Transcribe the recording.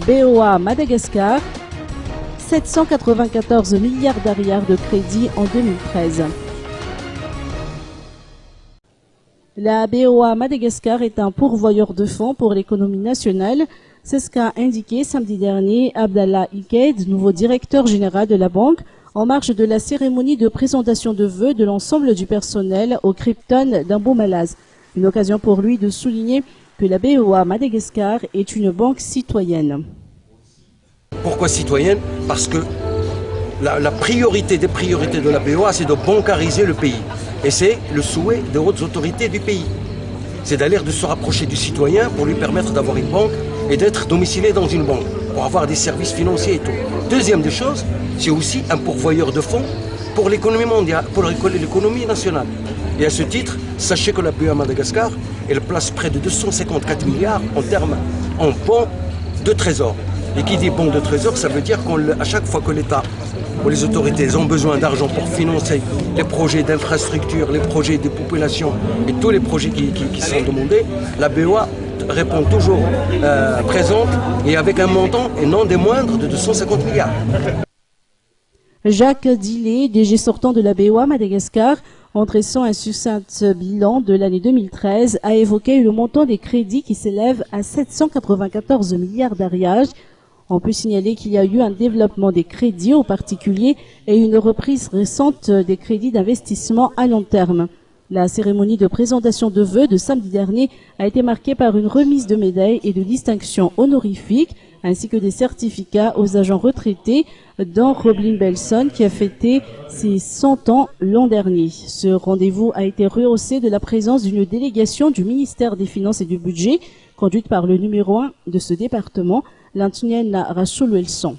BOA Madagascar, 794 milliards d'arrières de crédit en 2013. La BOA Madagascar est un pourvoyeur de fonds pour l'économie nationale. C'est ce qu'a indiqué samedi dernier Abdallah Ikaid, nouveau directeur général de la banque, en marge de la cérémonie de présentation de vœux de l'ensemble du personnel au Krypton d'Ambo-Malaz. Une occasion pour lui de souligner que la BOA Madagascar est une banque citoyenne. Pourquoi citoyenne? Parce que la priorité des priorités de la BOA, c'est de bancariser le pays. Et c'est le souhait des hautes autorités du pays. C'est d'aller de se rapprocher du citoyen pour lui permettre d'avoir une banque et d'être domicilié dans une banque, pour avoir des services financiers et tout. Deuxième des choses, c'est aussi un pourvoyeur de fonds pour l'économie mondiale, pour l'économie nationale. Et à ce titre, sachez que la BOA Madagascar, elle place près de 254 milliards en bons de trésor. Et qui dit bons de trésor, ça veut dire qu'à chaque fois que l'État ou les autorités ont besoin d'argent pour financer les projets d'infrastructure, les projets de population et tous les projets qui sont demandés, la BOA répond toujours présente et avec un montant et non des moindres de 250 milliards. Jacques Dillet, DG sortant de la BOA Madagascar, en dressant un succinct bilan de l'année 2013, a évoqué le montant des crédits qui s'élève à 794 milliards d'arrières. On peut signaler qu'il y a eu un développement des crédits aux particuliers et une reprise récente des crédits d'investissement à long terme. La cérémonie de présentation de vœux de samedi dernier a été marquée par une remise de médailles et de distinctions honorifiques, ainsi que des certificats aux agents retraités, dont Roblin Belson qui a fêté ses 100 ans l'an dernier. Ce rendez-vous a été rehaussé de la présence d'une délégation du ministère des Finances et du Budget, conduite par le numéro 1 de ce département, Lantunienne Rachoul Welson.